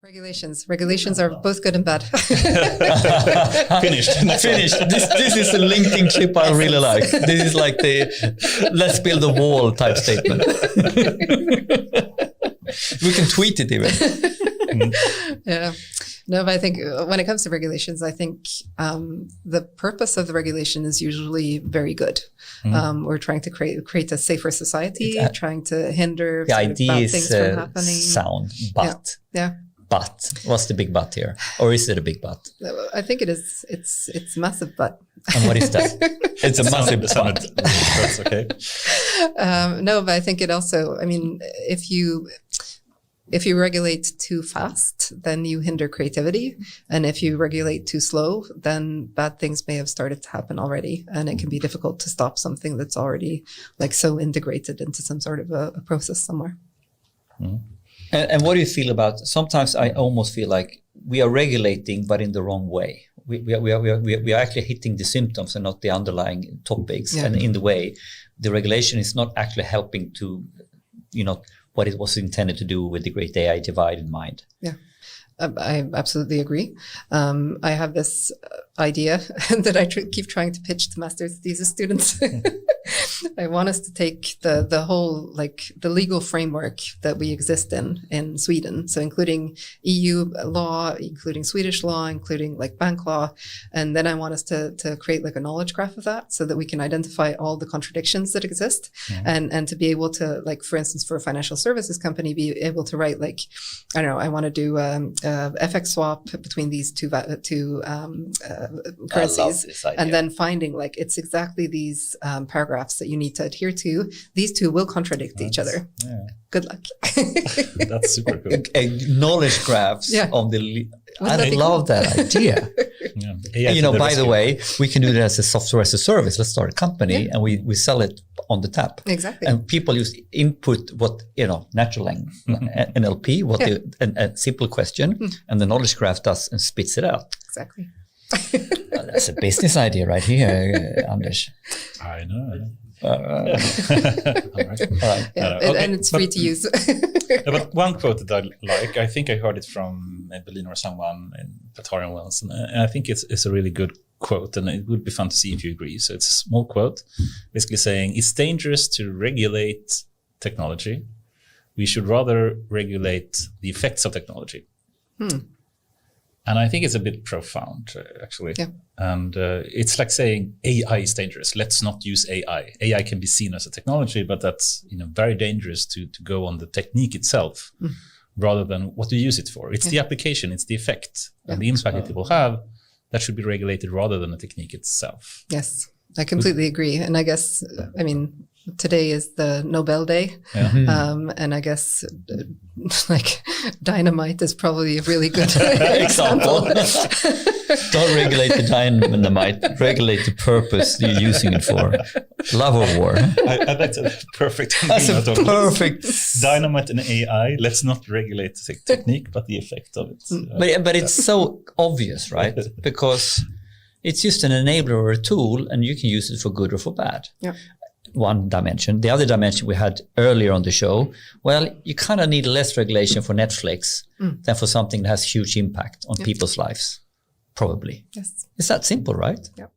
Regulations are both good and bad. Finished. This is a LinkedIn clip I really like. This is like the let's build a wall type statement. We can tweet it even. Yeah. No, but I think when it comes to regulations, I think the purpose of the regulation is usually very good. We're trying to create a safer society, trying to hinder the idea bad is things from happening. Sound, but yeah. But what's the big but here, or is it a big but? I think it is. It's massive but. And what is that? It's a massive but. That's okay. No, but I think it also. I mean, if you regulate too fast, then you hinder creativity. And if you regulate too slow, then bad things may have started to happen already. And it can be difficult to stop something that's already like so integrated into some sort of a process somewhere. And what do you feel about, sometimes I almost feel like we are regulating, but in the wrong way. We are actually hitting the symptoms and not the underlying topics. Yeah. And in the way, the regulation is not actually helping to, what it was intended to do with the great AI divide in mind. Yeah, I absolutely agree. I have this idea that I keep trying to pitch to master's thesis students. I want us to take the whole, like the legal framework that we exist in Sweden. So including EU law, including Swedish law, including like bank law. And then I want us to create like a knowledge graph of that so that we can identify all the contradictions that exist and to be able to, like, for instance, for a financial services company, be able to write like, I don't know, I want to do FX swap between these two currencies, and then finding like it's exactly these paragraphs that you need to adhere to. These two will contradict each other. Yeah. Good luck. That's super cool. Knowledge graphs on the. I love that idea. By the way, we can do that as a software as a service. Let's start a company and we sell it on the tap. Exactly. And people use input what, natural language, NLP, a simple question, and the knowledge graph does and spits it out. Exactly. That's a business idea right here, Anders. I know. All right. And it's free to use. But one quote that I like, I think I heard it from Evelyn or someone in Patarian Wells, and I think it's a really good quote, and it would be fun to see if you agree. So it's a small quote, basically saying, it's dangerous to regulate technology. We should rather regulate the effects of technology. And I think it's a bit profound, actually. Yeah. And it's like saying AI is dangerous. Let's not use AI. AI can be seen as a technology, but that's very dangerous to go on the technique itself rather than what you use it for. It's the application, it's the effect, and the impact it will have that should be regulated rather than the technique itself. Yes, I completely agree. And I guess, today is the Nobel Day. And I guess like dynamite is probably a really good example. Don't regulate the dynamite, regulate the purpose you're using it for. Love or war. That's a perfect. That's a perfect. Dynamite and AI, let's not regulate the technique, but the effect of it. But it's so obvious, right? Because it's just an enabler or a tool, and you can use it for good or for bad. Yeah. One dimension. The other dimension we had earlier on the show, well, you kind of need less regulation for Netflix than for something that has huge impact on people's lives. Probably. Yes. It's that simple, right? Yeah.